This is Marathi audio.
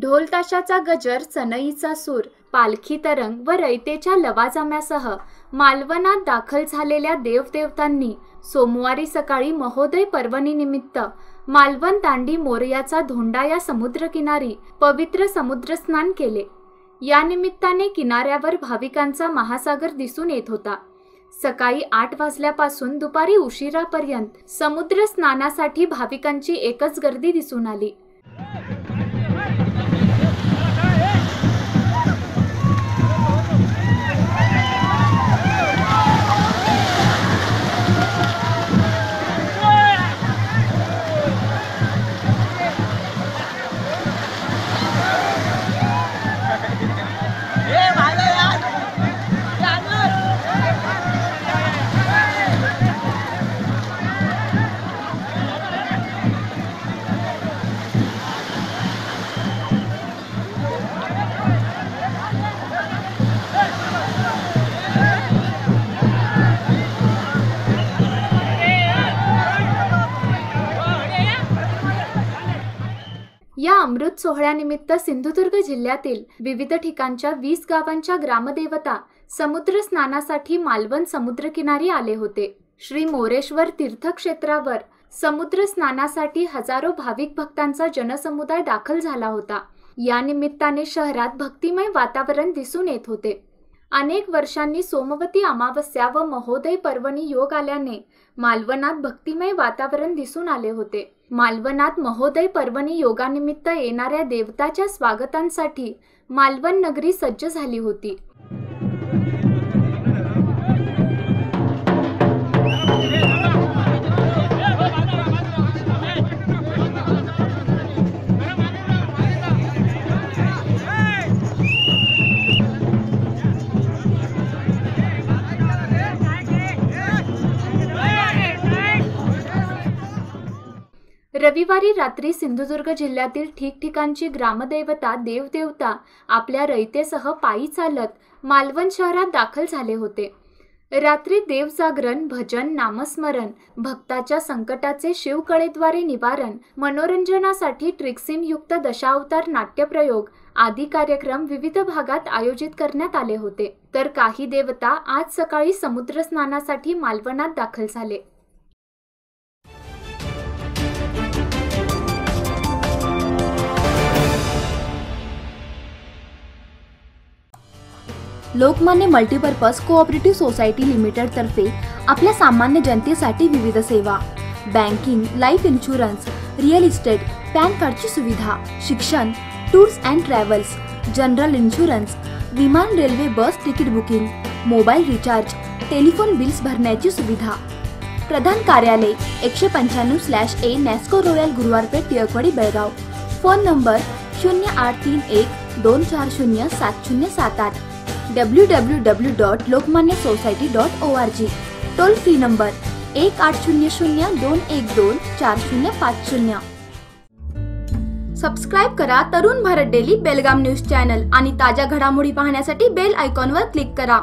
ढोल ताशाचा गजर, सनईचा सूर, पालखी तरंग व रयतेच्या लवाजम्यासह मालवणात दाखल झालेल्या देवदेवतांनी सोमवारी सकाळी महोदय पर्वणीनिमित्त मालवण दांडी मोरयाचा धोंडा या समुद्रकिनारी पवित्र समुद्रस्नान केले। या निमित्ताने किनाऱ्यावर भाविकांचा महासागर दिसून येत होता। सकाळी 8 वाजल्यापासून दुपारी उशिरापर्यंत समुद्र स्नानासाठी भाविकांची एकच गर्दी दिसून आली। या अमृत सोहळ्यानिमित्त सिंधुदुर्ग जिल्ह्यातील विविध ठिकाणच्या 20 गावांच्या ग्रामदेवता समुद्र स्नानासाठी मालवण समुद्रकिनारी आले होते। श्री मोरेश्वर तीर्थक्षेत्रावर समुद्र स्नानासाठी हजारो भाविक भक्तांचा जनसमुदाय दाखल झाला होता। या निमित्ताने शहरात भक्तिमय वातावरण दिसून येत होते। अनेक वर्षांनी सोमवती अमावस्या व महोदय पर्वणी योग आल्याने मालवणात भक्तिमय वातावरण दिसून आले होते। मालवणात महोदय पर्वणी योगानिमित्त येणाऱ्या देवताच्या स्वागतांसाठी मालवण नगरी सज्ज झाली होती। रविवारी रात्री सिंधुदुर्ग जिल्ह्यातील ठिकठिकाणची ग्रामदेवता देवदेवता आपल्या रयतेसह पायी चालत मालवण शहरात दाखल झाले होते। रात्री देवजागरण, भजन, नामस्मरण, भक्ताच्या संकटाचे शिवकळेद्वारे निवारण, मनोरंजनासाठी ट्रिक्सिन युक्त दशावतार नाट्यप्रयोग आदी कार्यक्रम विविध भागात आयोजित करण्यात आले होते। तर काही देवता आज सकाळी समुद्र स्नानासाठी मालवणात दाखल झाले। Lokmanya multipurpose cooperative society limited तर्फे आपल्या सामान्य जनतेसाठी विविध सेवा, banking, life insurance, real estate, pan कार्डची सुविधा, शिक्षण, tours and travels, general insurance, विमान, railway, bus ticket booking, mobile recharge, telephone bills भरण्याची सुविधा। प्रधान कार्यालय 195/A Nasco royal Guruwarpeth, Tilakwadi, Belgaum. Phone number 0831 240 7078, www.lokmanyasociety.org। Toll free number 1800-212-4050। Subscribe करा Tarun Bharat daily Belgaum news channel आणि ताज्या घडामोडी पाहण्यासाठी बेल आयकॉनवर क्लिक करा।